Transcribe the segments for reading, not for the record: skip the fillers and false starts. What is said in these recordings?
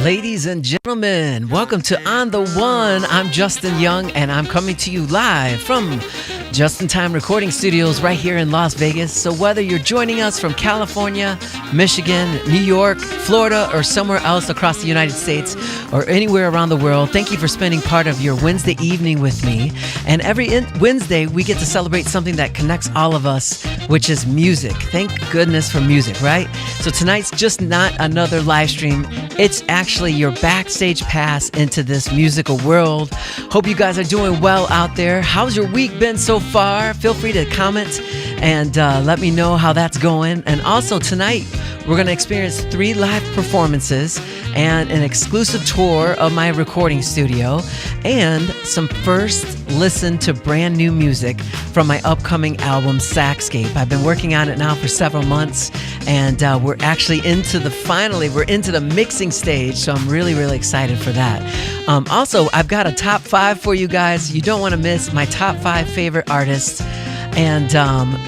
Ladies and gentlemen, welcome to On The One. I'm Justin Young, and I'm coming to you live from Just in Time Recording Studios right here in Las Vegas. So whether you're joining us from California, Michigan, New York, Florida, or somewhere else across the United States or anywhere around the world, thank you for spending part of your Wednesday evening with me. And every Wednesday, we get to celebrate something that connects all of us, which is music. Thank goodness for music, right? So tonight's just not another live stream. It's actually your backstage pass into this musical world. Hope you guys are doing well out there. How's your week been so far? Feel free to comment and let me know how that's going. And also tonight, we're going to experience 3 live performances and an exclusive tour of my recording studio and some first listen to brand new music from my upcoming album, Saxscape. I've been working on it now for several months, and we're actually into the mixing stage, so I'm really, really excited for that. Also, I've got a top 5 for you guys. You don't want to miss my top 5 favorite artists. And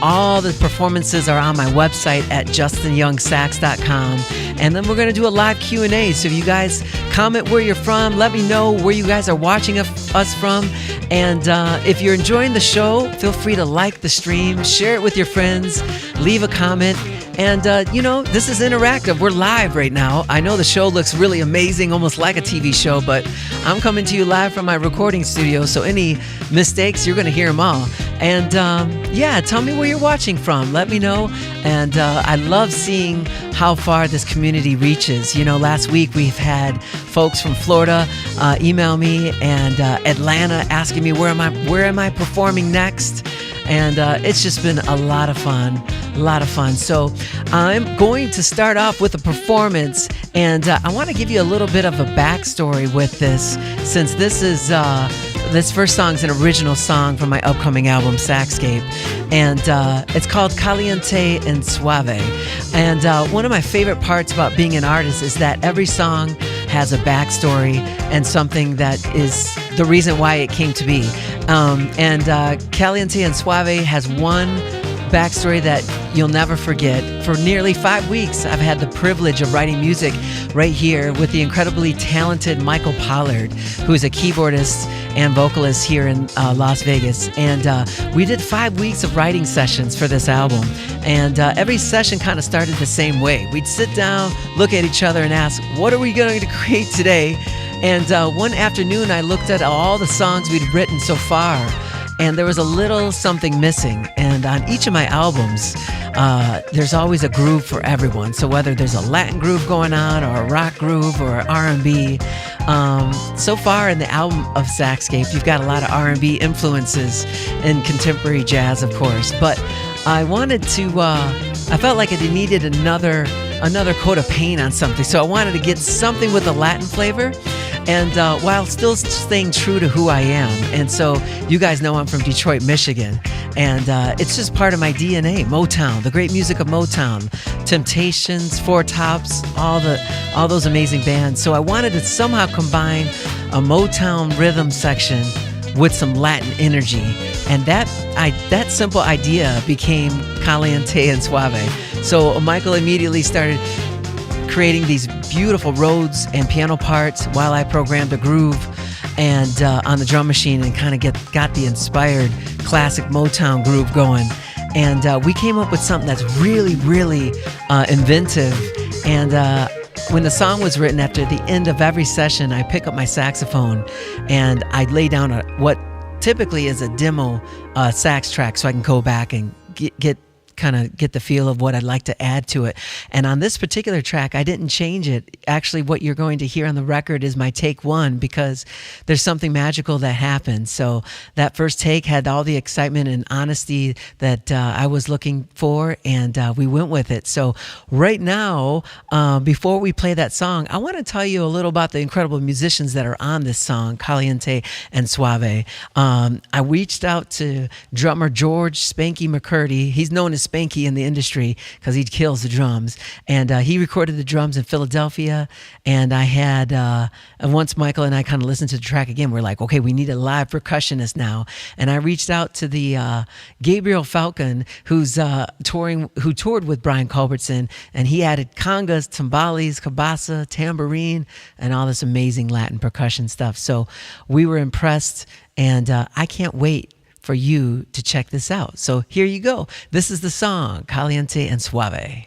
all the performances are on my website at justinyoungsax.com. and then we're going to do a live Q&A. So if you guys comment where you're from, let me know where you guys are watching us from. And if you're enjoying the show, feel free to like the stream, share it with your friends, leave a comment. And, this is interactive. We're live right now. I know the show looks really amazing, almost like a TV show, but I'm coming to you live from my recording studio, so any mistakes, you're going to hear them all. And, tell me where you're watching from. Let me know. And I love seeing how far this community reaches. Last week we've had folks from Florida email me, and Atlanta asking me where am I performing next. And it's just been a lot of fun. So I'm going to start off with a performance, and I want to give you a little bit of a backstory with this, since this first song is an original song from my upcoming album, Saxscape, and it's called Caliente and Suave. And one of my favorite parts about being an artist is that every song has a backstory and something that is the reason why it came to be. Caliente and Suave has one backstory that you'll never forget. For nearly 5 weeks, I've had the privilege of writing music right here with the incredibly talented Michael Pollard, who is a keyboardist and vocalist here in Las Vegas. And we did 5 weeks of writing sessions for this album. And every session kind of started the same way. We'd sit down, look at each other, and ask, what are we going to create today? And one afternoon, I looked at all the songs we'd written so far, and there was a little something missing. And on each of my albums, there's always a groove for everyone. So whether there's a Latin groove going on, or a rock groove, or R&B, so far in the album of Saxscape, you've got a lot of R&B influences and contemporary jazz, of course. But I wanted to, I felt like it needed another coat of paint on something. So I wanted to get something with a Latin flavor, and while still staying true to who I am. And so you guys know I'm from Detroit, Michigan, and it's just part of my DNA. Motown, the great music of Motown, Temptations, Four Tops, all those amazing bands. So I wanted to somehow combine a Motown rhythm section with some Latin energy, and that simple idea became Caliente and Suave. So Michael immediately started creating these beautiful Rhodes and piano parts while I programmed a groove and on the drum machine, and kind of got the inspired classic Motown groove going. And we came up with something that's really, really inventive. And when the song was written, after the end of every session, I pick up my saxophone and I lay down what typically is a demo sax track, so I can go back and get the feel of what I'd like to add to it. And on this particular track, I didn't change it. Actually, what you're going to hear on the record is my take one, because there's something magical that happened. So that first take had all the excitement and honesty that I was looking for, and we went with it. So right now, before we play that song, I want to tell you a little about the incredible musicians that are on this song, Caliente and Suave. I reached out to drummer George Spanky McCurdy. He's known as Spanky in the industry because he kills the drums, and he recorded the drums in Philadelphia. And I had and once Michael and I kind of listened to the track again, we're like, okay, we need a live percussionist now. And I reached out to the Gabriel Falcon, who toured with Brian Culbertson, and he added congas, timbales, cabasa, tambourine, and all this amazing Latin percussion stuff. So we were impressed, and I can't wait for you to check this out. So here you go. This is the song, Caliente and Suave.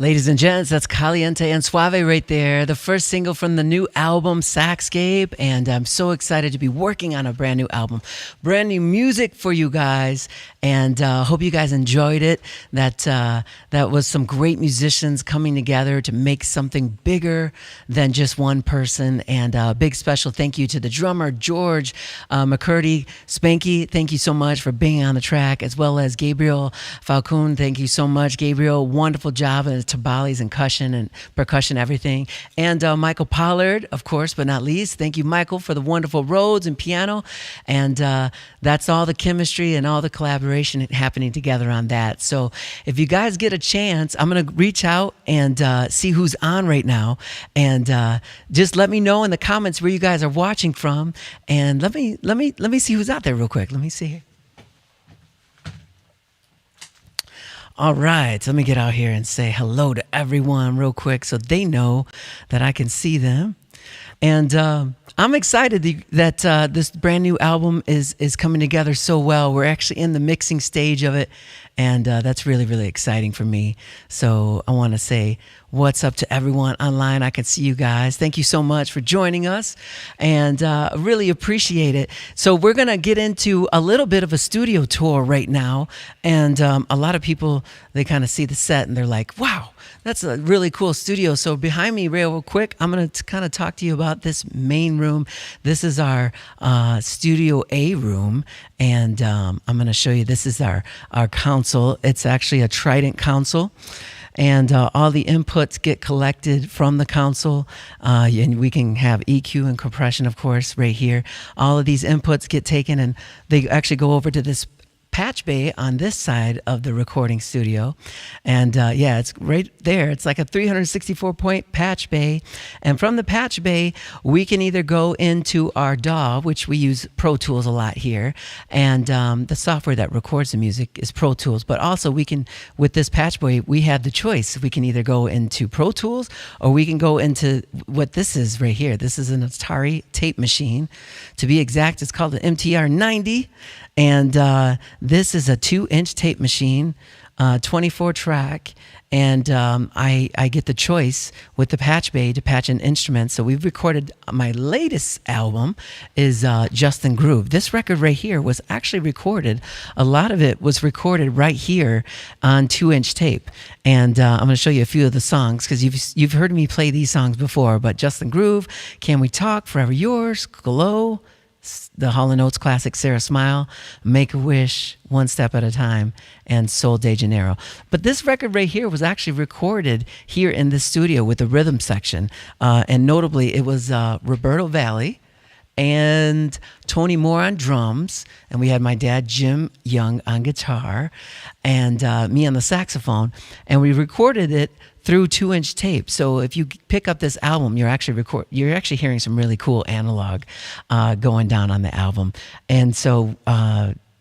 Ladies and gents, that's Caliente and Suave right there. The first single from the new album, Saxscape. And I'm so excited to be working on a brand new album. Brand new music for you guys. And hope you guys enjoyed it. That was some great musicians coming together to make something bigger than just one person. And a big special thank you to the drummer, George McCurdy. Spanky, thank you so much for being on the track, as well as Gabriel Falcone. Thank you so much, Gabriel. Wonderful job. And timbales and percussion, everything. And Michael Pollard, of course, but not least. Thank you, Michael, for the wonderful Rhodes and piano. And that's all the chemistry and all the collaboration happening together on that. So if you guys get a chance, I'm going to reach out and see who's on right now. And just let me know in the comments where you guys are watching from. And let me see who's out there real quick. Let me see here. All right, let me get out here and say hello to everyone real quick so they know that I can see them. And I'm excited that this brand new album is coming together so well. We're actually in the mixing stage of it, and that's really, really exciting for me. So I want to say what's up to everyone online. I can see you guys. Thank you so much for joining us, and really appreciate it. So we're going to get into a little bit of a studio tour right now, and a lot of people, they kind of see the set, and they're like, wow, that's a really cool studio. So behind me real quick, I'm going to kind of talk to you about this main room. This is our Studio A room, and I'm going to show you, this is our console. It's actually a Trident console. And all the inputs get collected from the console, and we can have EQ and compression, of course, right here. All of these inputs get taken, and they actually go over to this patch bay on this side of the recording studio. And yeah, it's right there. It's like a 364 point patch bay. And from the patch bay, we can either go into our DAW, which we use Pro Tools a lot here. And the software that records the music is Pro Tools. But also we can, with this patch bay, we have the choice. We can either go into Pro Tools, or we can go into what this is right here. This is an Atari tape machine. To be exact, it's called an MTR 90. And this is a 2-inch tape machine, 24 track. And I get the choice with the patch bay to patch in instruments. So we've recorded, my latest album is Justin Groove. This record right here was actually recorded. A lot of it was recorded right here on 2-inch tape. And I'm going to show you a few of the songs, because you've heard me play these songs before. But Justin Groove, Can We Talk, Forever Yours, Glow, the Hall & Oates classic Sarah Smile, Make a Wish, One Step at a Time, and Sol de Janeiro. But this record right here was actually recorded here in the studio with the rhythm section. And notably, it was Roberto Valli and Tony Moore on drums, and we had my dad Jim Young on guitar, and me on the saxophone, and we recorded it through 2-inch tape. So if you pick up this album, you're actually hearing some really cool analog going down on the album. And so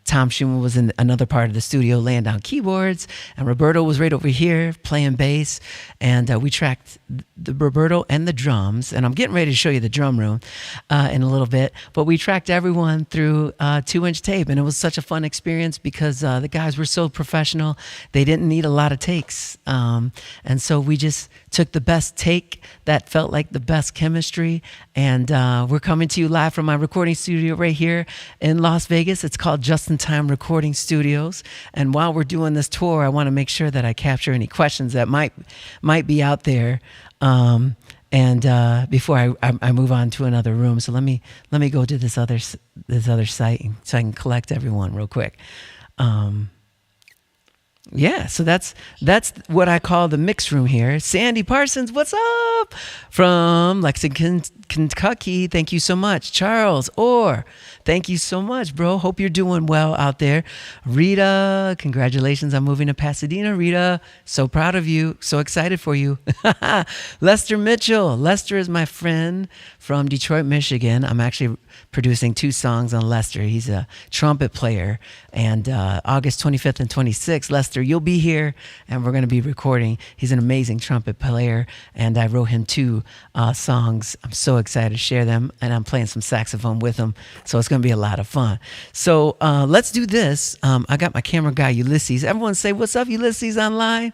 Tom Schumann was in another part of the studio laying down keyboards, and Roberto was right over here playing bass. And we tracked the Roberto and the drums, and I'm getting ready to show you the drum room in a little bit. But we tracked everyone through 2-inch tape, and it was such a fun experience because the guys were so professional. They didn't need a lot of takes, and so we just took the best take that felt like the best chemistry. And we're coming to you live from my recording studio right here in Las Vegas. It's called Just in Time Recording Studios. And while we're doing this tour, I want to make sure that I capture any questions that might be out there. And before I move on to another room, so let me go to this other site so I can collect everyone real quick. Yeah, so that's what I call the mix room here. Sandy Parsons, what's up? From Lexington, Kentucky. Thank you so much. Charles Orr, Thank you so much, bro. Hope you're doing well out there. Rita, congratulations on moving to Pasadena, Rita. So proud of you. So excited for you. Lester Mitchell. Lester is my friend from Detroit, Michigan. I'm actually producing 2 songs on Lester. He's a trumpet player. And August 25th and 26th, Lester, you'll be here and we're going to be recording. He's an amazing trumpet player. And I wrote him 2 songs. I'm so excited to share them. And I'm playing some saxophone with him. So it's going to be a lot of fun. So let's do this. I got my camera guy, Ulysses. Everyone say, what's up, Ulysses, online?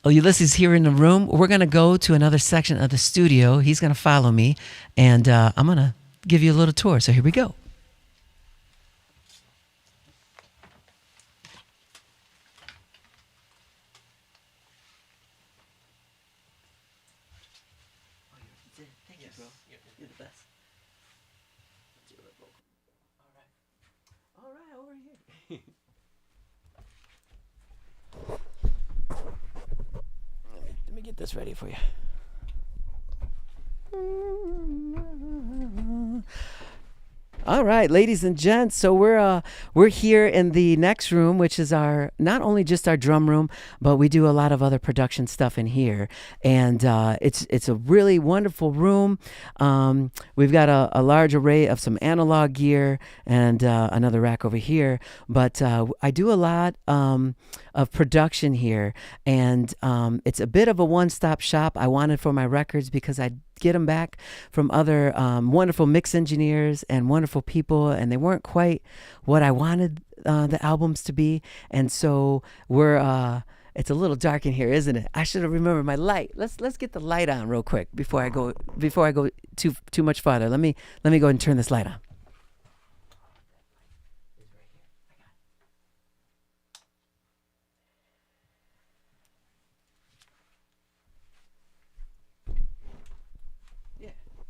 Ulysses here in the room. We're going to go to another section of the studio. He's going to follow me. And I'm going to give you a little tour. So here we go. Thank you, bro. You're the best. All right, over here. Let me get this ready for you. All right, ladies and gents. So we're here in the next room, which is our not only just our drum room, but we do a lot of other production stuff in here, and it's a really wonderful room. We've got a large array of some analog gear and another rack over here. But I do a lot of production here, and it's a bit of a one-stop shop. I wanted for my records because I get them back from other wonderful mix engineers and wonderful people, and they weren't quite what I wanted the albums to be. And so it's a little dark in here, isn't it? I should have remembered my light. Let's get the light on real quick before I go too much farther. Let me go ahead and turn this light on.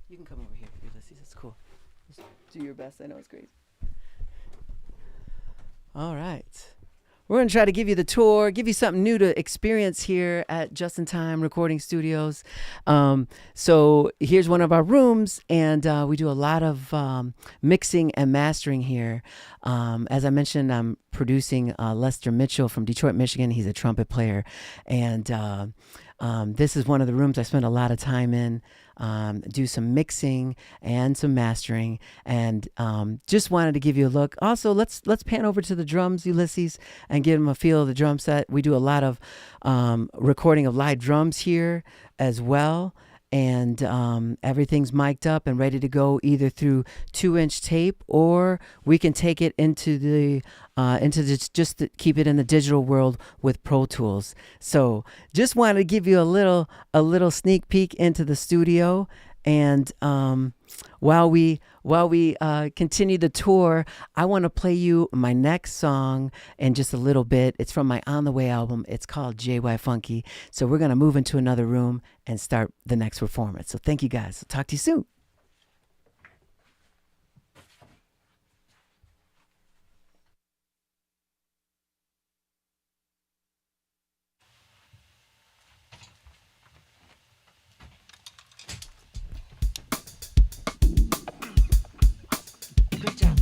You can come over here, Ulysses. It's cool. Just do your best. I know it's crazy. All right. We're going to try to give you the tour, give you something new to experience here at Just in Time Recording Studios. So here's one of our rooms, and we do a lot of mixing and mastering here. As I mentioned, I'm producing Lester Mitchell from Detroit, Michigan. He's a trumpet player, and this is one of the rooms I spend a lot of time in. Do some mixing and some mastering, and just wanted to give you a look. Also, let's pan over to the drums, Ulysses, and give them a feel of the drum set. We do a lot of recording of live drums here as well, and everything's mic'd up and ready to go either through 2-inch tape, or we can take it into the just to keep it in the digital world with Pro Tools. So just wanted to give you a little sneak peek into the studio. And while we continue the tour, I want to play you my next song in just a little bit. It's from my On the Way album. It's called JY Funky. So we're going to move into another room and start the next performance. So thank you guys. I'll talk to you soon. Great job.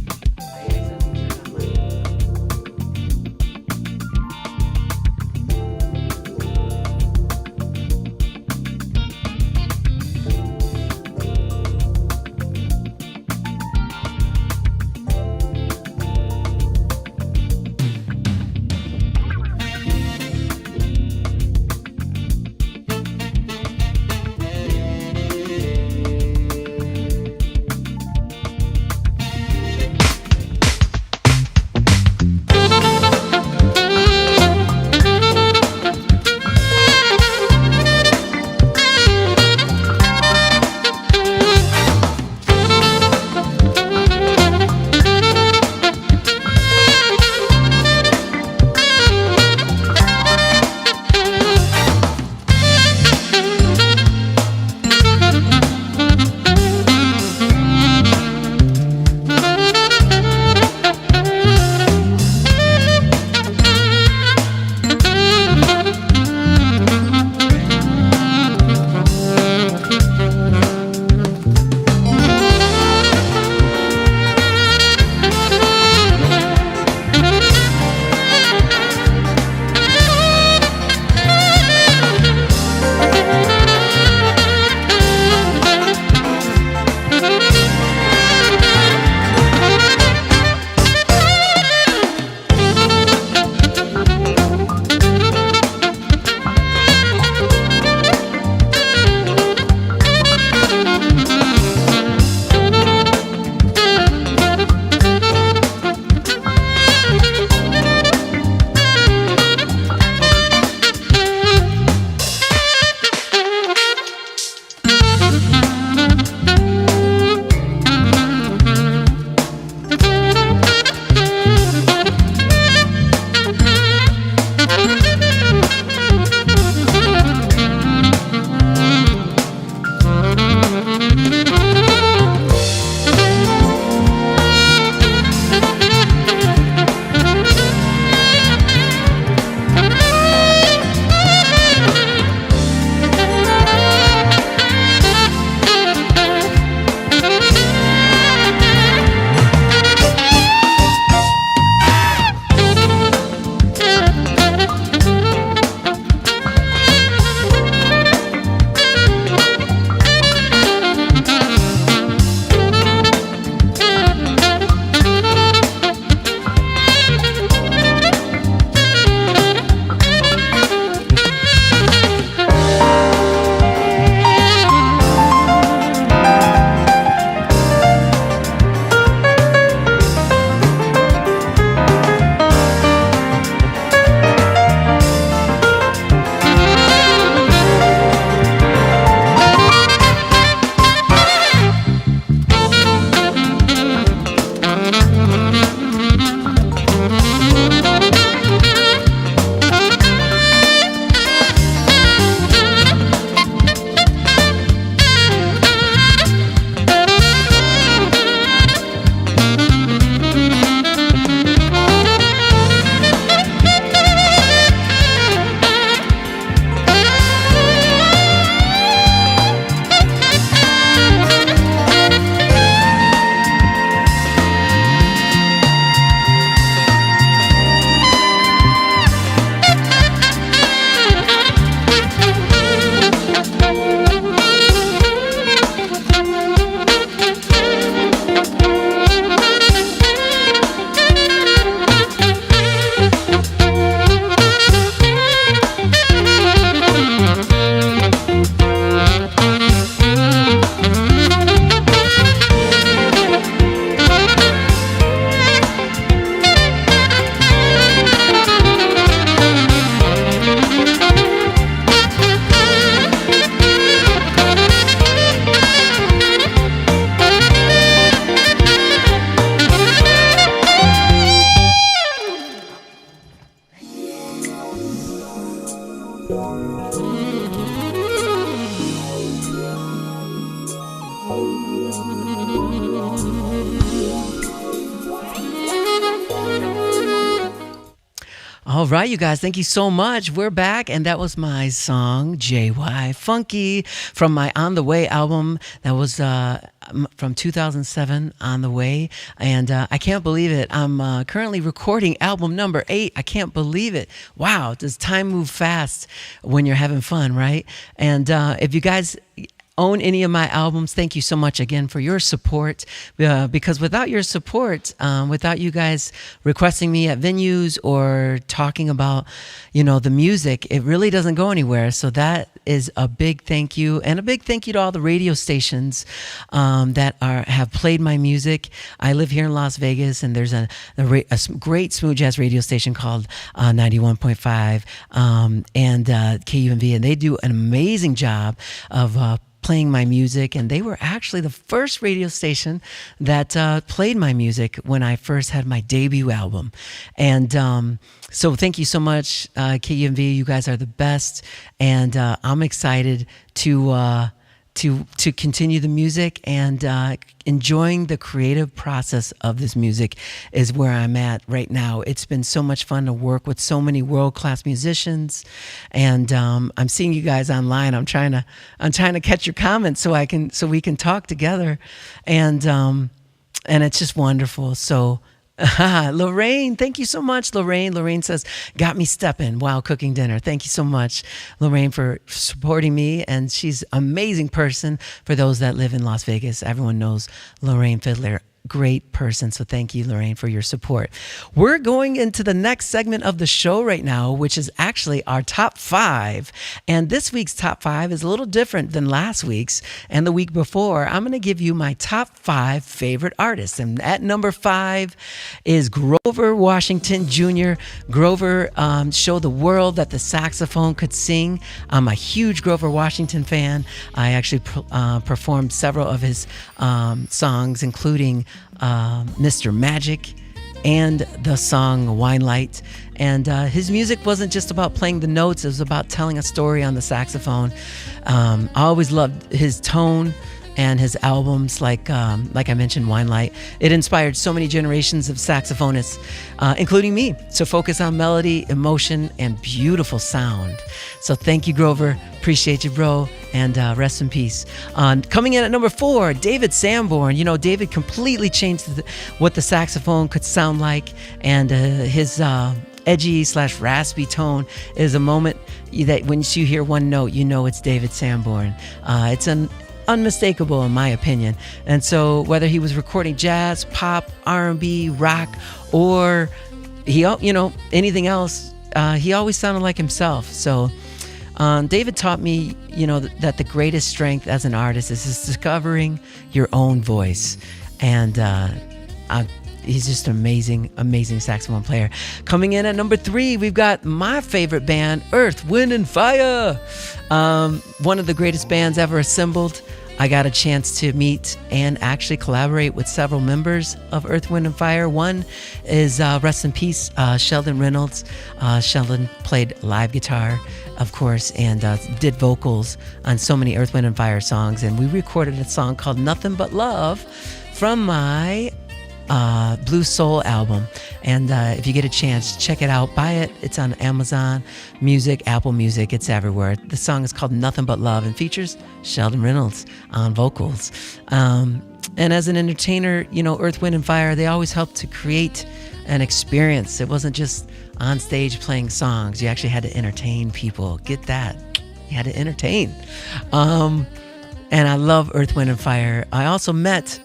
All right, you guys, thank you so much. We're back, and that was my song, JY Funky, from my On the Way album. That was from 2007, On the Way. And I can't believe it. I'm currently recording album number 8. I can't believe it. Wow, does time move fast when you're having fun, right? And if you guys own any of my albums, thank you so much again for your support, because without your support, without you guys requesting me at venues or talking about, the music, it really doesn't go anywhere. So that is a big thank you, and a big thank you to all the radio stations that have played my music. I live here in Las Vegas, and there's a great smooth jazz radio station called 91.5 and KUMV, and they do an amazing job of playing my music, and they were actually the first radio station that played my music when I first had my debut album. And so thank you so much, KUMV. You guys are the best, and I'm excited to continue the music, and enjoying the creative process of this music is where I'm at right now. It's been so much fun to work with so many world-class musicians, and I'm seeing you guys online. I'm trying to catch your comments so we can talk together, and it's just wonderful. So. Lorraine, thank you so much, Lorraine. Lorraine says, got me stepping while cooking dinner. Thank you so much, Lorraine, for supporting me. And she's an amazing person. For those that live in Las Vegas, everyone knows Lorraine Fiddler. Great person. So thank you, Lorraine, for your support. We're going into the next segment of the show right now, which is actually our top 5. And this week's top 5 is a little different than last week's and the week before. I'm going to give you my top 5 favorite artists. And at number 5 is Grover Washington Jr. Grover showed the world that the saxophone could sing. I'm a huge Grover Washington fan. I actually performed several of his songs, including Mr. Magic and the song Wine Light. And his music wasn't just about playing the notes, it was about telling a story on the saxophone. I always loved his tone and his albums, like I mentioned, Wine Light. It inspired so many generations of saxophonists, including me, to focus on melody, emotion, and beautiful sound. So thank you, Grover. Appreciate you, bro. And rest in peace. Coming in at number 4, David Sanborn. David completely changed what the saxophone could sound like, and his edgy/raspy tone is a moment that once you hear one note, you know it's David Sanborn. It's an unmistakable in my opinion. And so whether he was recording jazz, pop, R&B, rock, or anything else, he always sounded like himself. So David taught me, that the greatest strength as an artist is discovering your own voice. And he's just an amazing saxophone player. Coming in at number 3, we've got my favorite band, Earth, Wind & Fire. One of the greatest bands ever assembled. I got a chance to meet and actually collaborate with several members of Earth, Wind & Fire. One is, rest in peace, Sheldon Reynolds. Sheldon played live guitar, of course, and did vocals on so many Earth, Wind & Fire songs. And we recorded a song called Nothing But Love from my Blue Soul album. And if you get a chance, check it out, buy it. It's on Amazon Music, Apple Music, it's everywhere. The song is called Nothing But Love and features Sheldon Reynolds on vocals. And as an entertainer, Earth, Wind & Fire, they always helped to create an experience. It wasn't just on stage playing songs. You actually had to entertain people. Get that? You had to entertain. And I love Earth, Wind & Fire. I also met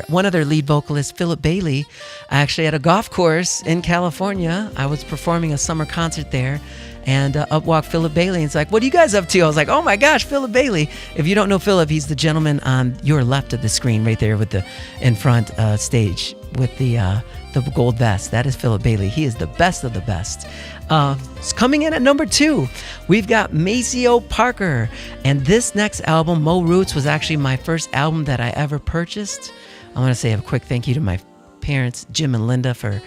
one of their lead vocalists, Philip Bailey, actually at a golf course in California. I was performing a summer concert there, and up walked Philip Bailey, and it's like, what are you guys up to? I was like, oh my gosh, Philip Bailey. If you don't know Philip, he's the gentleman on your left of the screen right there with the in front stage with the gold vest. That is Philip Bailey. He is the best of the best. Coming in at number 2, we've got Maceo Parker. And this next album, Mo Roots, was actually my first album that I ever purchased. I want to say a quick thank you to my parents, Jim and Linda, for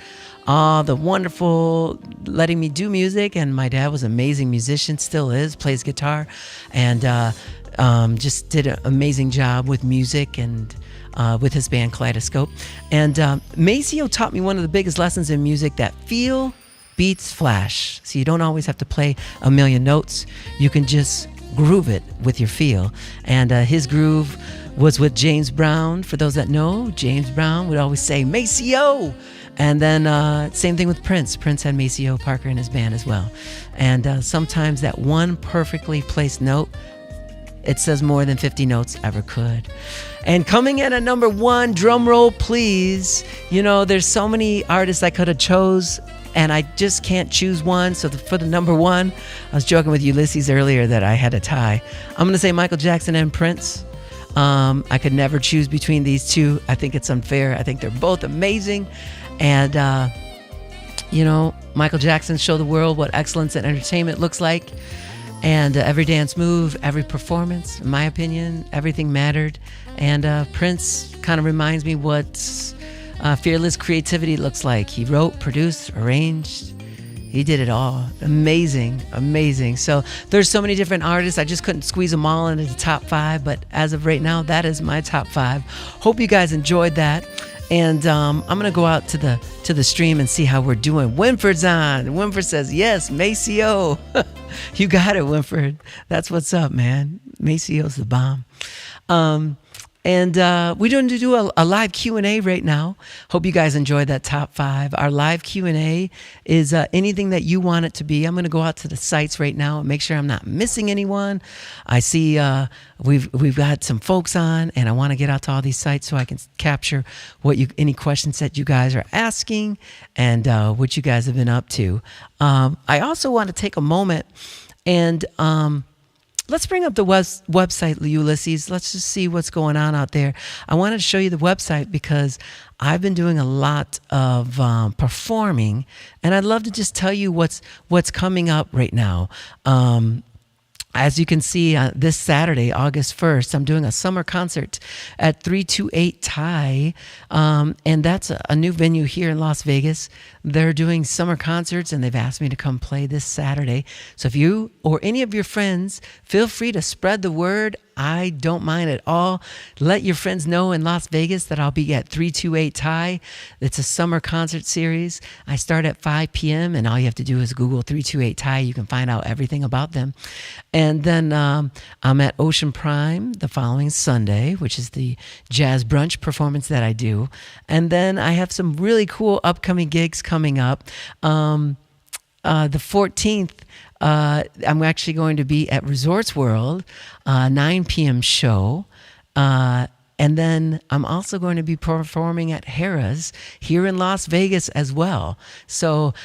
all the wonderful letting me do music. And my dad was an amazing musician, still is, plays guitar, and just did an amazing job with music and with his band Kaleidoscope. And Maceo taught me one of the biggest lessons in music, that feel beats flash. So you don't always have to play a million notes. You can just groove it with your feel. And his groove was with James Brown. For those that know, James Brown would always say Maceo. And then same thing with Prince. Prince had Maceo Parker in his band as well. And sometimes that one perfectly placed note, it says more than 50 notes ever could. And coming in at number 1, drum roll please. You know, there's so many artists I could have chose, and I just can't choose one. So for the number 1, I was joking with Ulysses earlier that I had a tie. I'm going to say Michael Jackson and Prince. I could never choose between these two. I think it's unfair. I think they're both amazing. And, you know, Michael Jackson showed the world what excellence in entertainment looks like. And every dance move, every performance, in my opinion, everything mattered. And Prince kind of reminds me what fearless creativity looks like. He wrote, produced, arranged. He did it all. Amazing, amazing. So there's so many different artists. I just couldn't squeeze them all into the top 5. But as of right now, that is my top 5. Hope you guys enjoyed that. And I'm going to go out to the stream and see how we're doing. Winford's on. Winford says, yes, Maceo. You got it, Winford. That's what's up, man. Maceo's the bomb. And we're going to do a live Q&A right now. Hope you guys enjoyed that top 5. Our live Q&A is anything that you want it to be. I'm going to go out to the sites right now and make sure I'm not missing anyone. I see we've got some folks on, and I want to get out to all these sites so I can capture any questions that you guys are asking and what you guys have been up to. I also want to take a moment and let's bring up the website, Ulysses. Let's just see what's going on out there. I wanted to show you the website because I've been doing a lot of performing, and I'd love to just tell you what's coming up right now. As you can see, this Saturday, August 1st, I'm doing a summer concert at 328 Thai, and that's a new venue here in Las Vegas. They're doing summer concerts, and they've asked me to come play this Saturday. So if you or any of your friends, feel free to spread the word. I don't mind at all. Let your friends know in Las Vegas that I'll be at 328 Thai. It's a summer concert series. I start at 5 p.m. and all you have to do is Google 328 Thai. You can find out everything about them. And then I'm at Ocean Prime the following Sunday, which is the jazz brunch performance that I do. And then I have some really cool upcoming gigs coming up. The 14th, I'm actually going to be at Resorts World, 9 p.m. show. And then I'm also going to be performing at Harrah's here in Las Vegas as well. So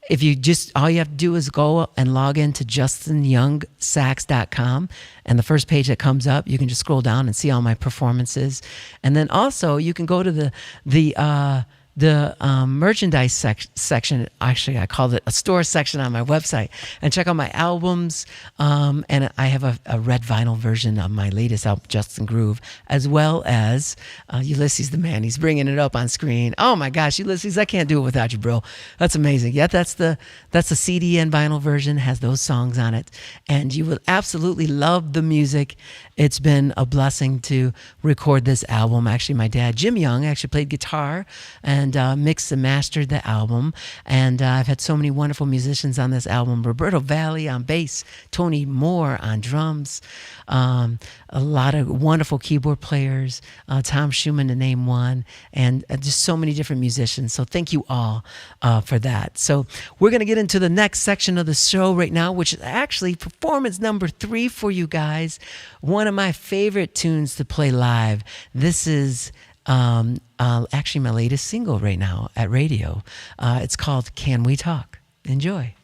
if you all you have to do is go and log into justinyoungsax.com. And the first page that comes up, you can just scroll down and see all my performances. And then also you can go to the merchandise section. Actually, I called it a store section on my website, and check out my albums. And I have a red vinyl version of my latest album, Justin Groove, as well as Ulysses the Man. He's bringing it up on screen. Oh my gosh, Ulysses, I can't do it without you, bro. That's amazing. Yeah, that's the CD and vinyl version, has those songs on it, and you will absolutely love the music. It's been a blessing to record this album. Actually, my dad, Jim Young, actually played guitar and mixed and mastered the album. And I've had so many wonderful musicians on this album. Roberto Valli on bass, Tony Moore on drums, a lot of wonderful keyboard players, Tom Schumann to name one, and just so many different musicians. So thank you all for that. So we're going to get into the next section of the show right now, which is actually performance number 3 for you guys. One of my favorite tunes to play live. This is actually my latest single right now at radio. It's called Can We Talk? Enjoy.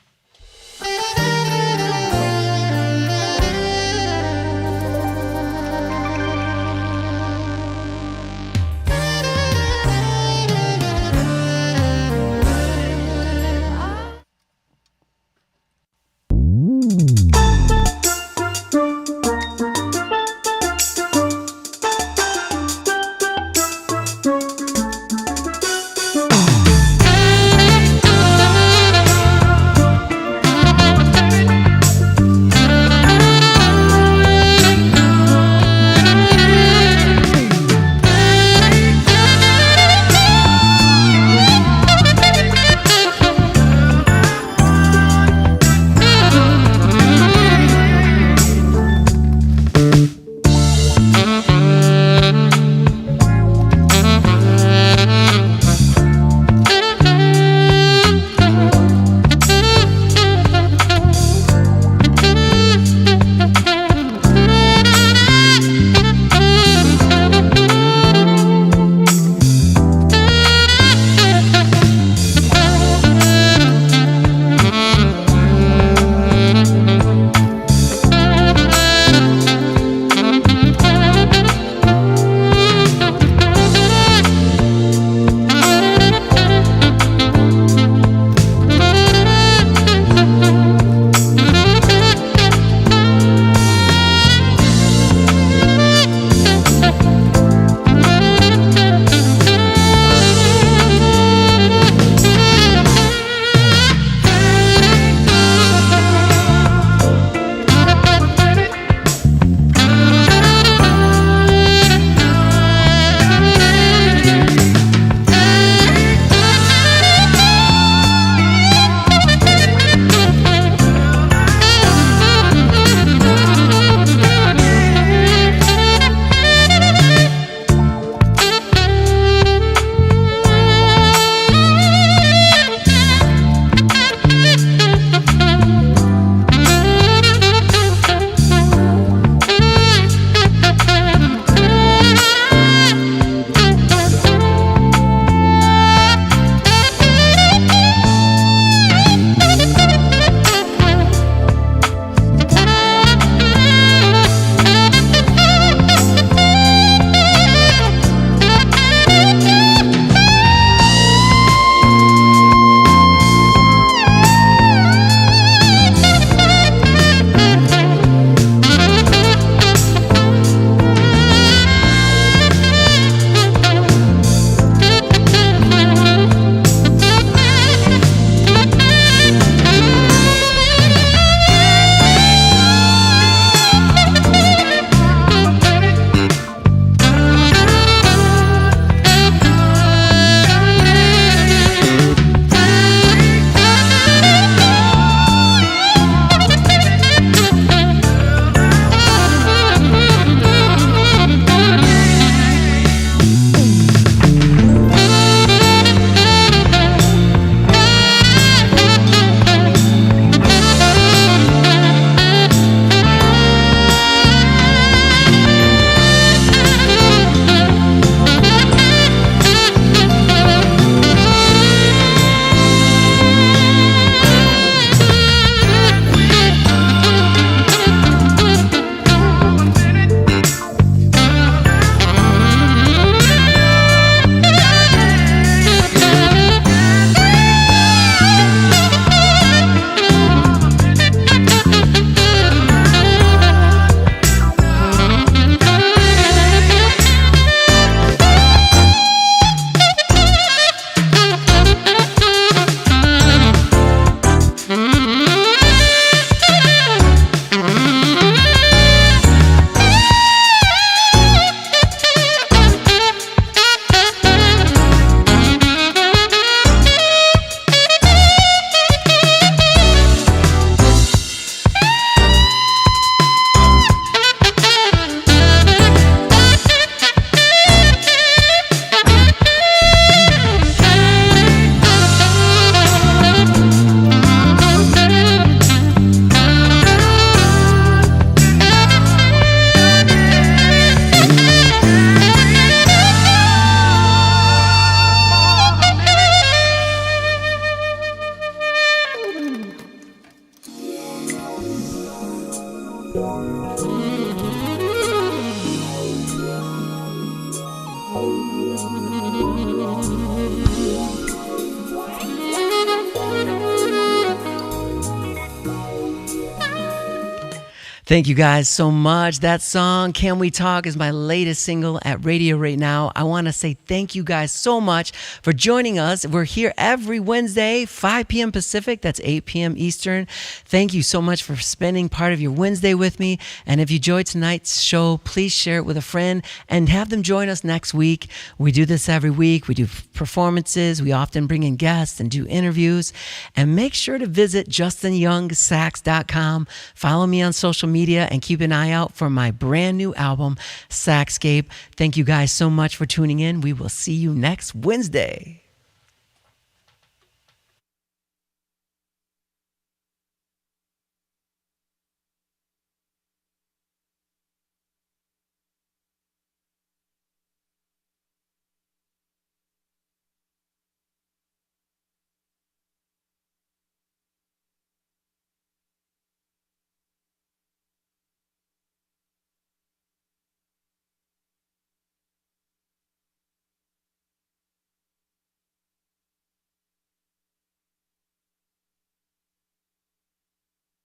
Thank you guys so much. That song, Can We Talk, is my latest single at radio right now. I want to say thank you guys so much for joining us. We're here every Wednesday, 5 p.m. Pacific. That's 8 p.m. Eastern. Thank you so much for spending part of your Wednesday with me. And if you enjoyed tonight's show, please share it with a friend and have them join us next week. We do this every week. We do performances. We often bring in guests and do interviews. And make sure to visit JustinYoungSax.com. Follow me on social media and keep an eye out for my brand new album, Saxscape. Thank you guys so much for tuning in. We will see you next Wednesday.